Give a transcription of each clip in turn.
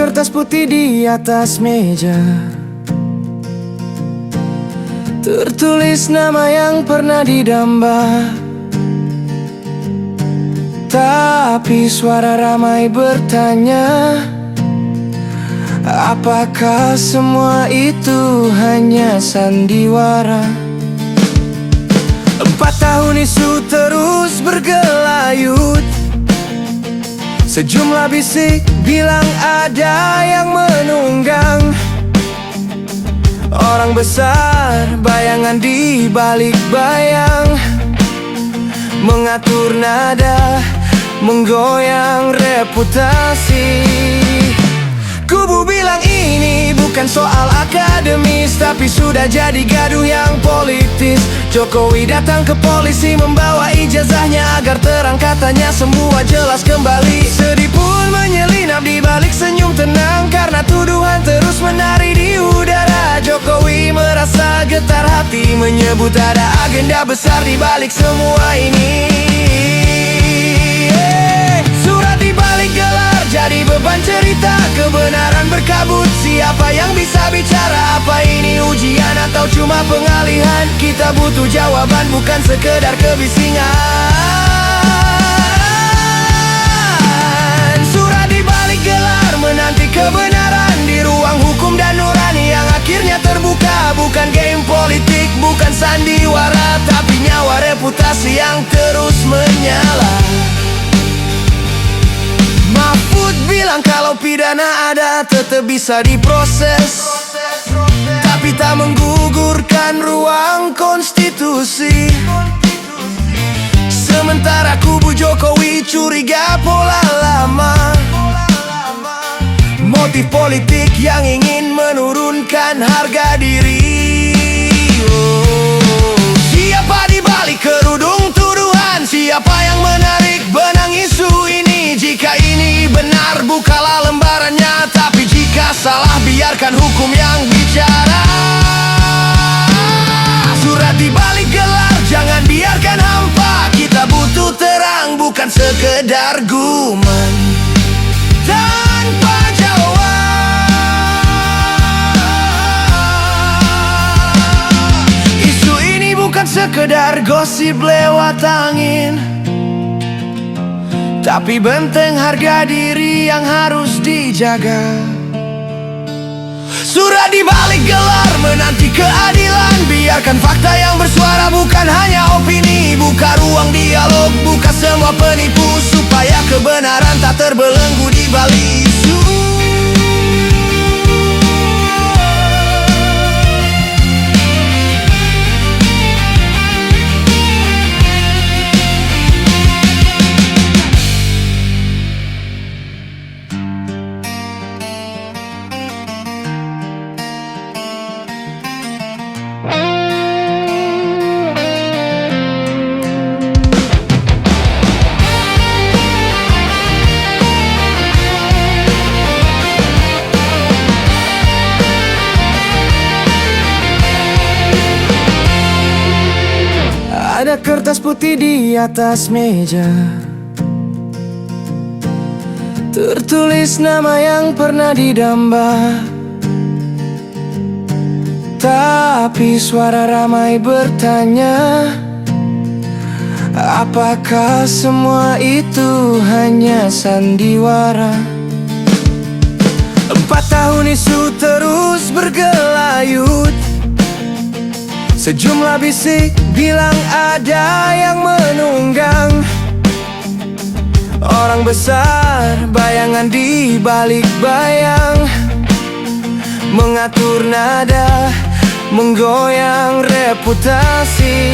kertas putih di atas meja, tertulis nama yang pernah didamba. Tapi suara ramai bertanya, apakah semua itu hanya sandiwara? 4 tahun isu terus bergelayut, sejumlah bisik bilang ada yang menunggang. Orang besar, bayangan di balik bayang, mengatur nada, menggoyang reputasi. Kubu bilang ini bukan soal akademis, tapi sudah jadi gaduh yang politis. Jokowi datang ke polisi membawa ijazahnya agar terang, katanya semua jelas kembali. Sedih pun menyelinap di balik senyum tenang, karena tuduhan terus menari di udara. Jokowi merasa getar hati, menyebut ada agenda besar di balik semua ini. Surat di balik gelar jadi beban cerita, kebenaran berkabut. Siapa yang bisa bicara? Apa ini ujian atau cuma pengalihan? Kita butuh jawaban, bukan sekedar kebisingan. Surat di balik gelar menanti kebenaran di ruang hukum dan nurani yang akhirnya terbuka. Bukan game politik, bukan sandiwara, tapi nyawa reputasi yang terus menyala. Mahfud bilang kalau pidana ada tetap bisa diproses, tapi tak menggugurkan ruang konstitusi. Sementara kubu Jokowi curiga pola lama, motif politik yang ingin menurunkan harga diri. Siapa di balik kerudung tuduhan? Siapa yang menarik benang isu ini? Jika ini benar, bukalah lembarannya, tapi jika salah, biarkan hukum yang bicara. Surat di balik gelar jangan biarkan hampa. Kita butuh terang, bukan sekedar guman tanpa jawab. Isu ini bukan sekedar gosip lewat angin, tapi benteng harga diri yang harus dijaga. Surat di balik gelar menanti keadilan, biarkan fakta yang bersuara, bukan hanya opini. Buka ruang dialog, buka semua penipu, supaya kebenaran tak terbelenggu di balik isu. Ada kertas putih di atas meja, tertulis nama yang pernah didamba. Tapi suara ramai bertanya, apakah semua itu hanya sandiwara? 4 tahun isu terus bergelayut, sejumlah bisik bilang ada yang menunggang. Orang besar, bayangan di balik bayang, mengatur nada, menggoyang reputasi.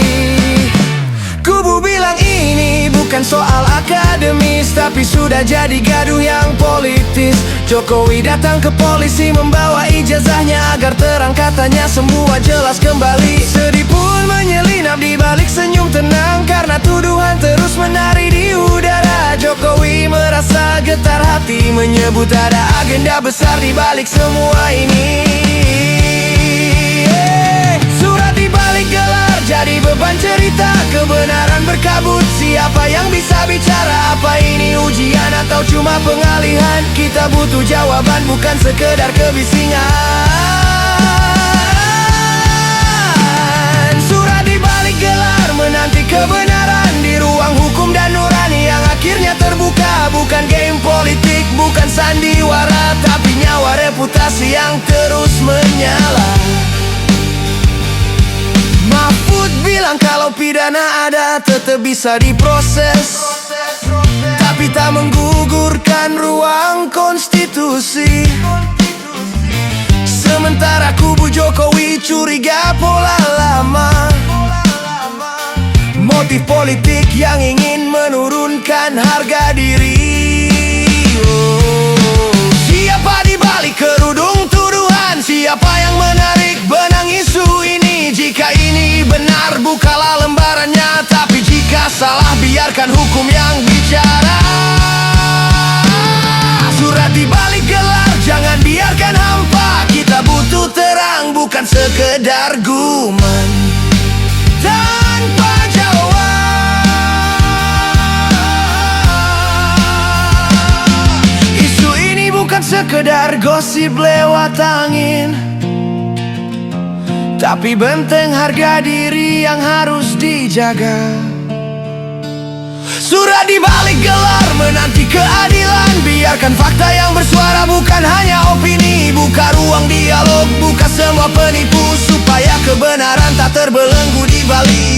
Kubu bilang ini bukan soal akademis, tapi sudah jadi gaduh yang politis. Jokowi datang ke polisi membawa ijazahnya agar terang, katanya semua jelas kembali. Sedih pun menyelinap di balik senyum tenang, karena tuduhan terus menari di udara. Jokowi merasa getar hati, menyebut ada agenda besar di balik semua ini. Surat di balik gelar jadi beban cerita, kebenaran berkabut. Siapa yang bisa bicara? Apa ini ujian atau cuma pengalihan? Kita butuh jawaban, bukan sekedar kebisingan. Surat di balik gelar menanti kebenaran di ruang hukum dan nurani yang akhirnya terbuka. Bukan game politik, bukan sandiwara, tapi nyawa reputasi yang terus menyala. Mahfud bilang kalau pidana ada tetap bisa diproses, tapi tak menggugurkan ruang konstitusi. Sementara kubu Jokowi curiga pola lama, motif politik yang ingin menurunkan harga diri. Siapa di balik kerudung tuduhan? Siapa yang menarik benang isu ini? Jika ini benar, bukalah lembarannya. Tapi jika salah, biarkan hukum yang bicara. Surat di balik gelar, jangan biarkan hampa. Kita butuh terang, bukan sekedar guman tanpa jawab. Isu ini bukan sekedar gosip lewat angin, tapi benteng harga diri yang harus dijaga. Surat di balik gelar menanti keadilan. Biarkan fakta yang bersuara, bukan hanya opini. Buka ruang dialog, buka semua penipu, supaya kebenaran tak terbelenggu di balik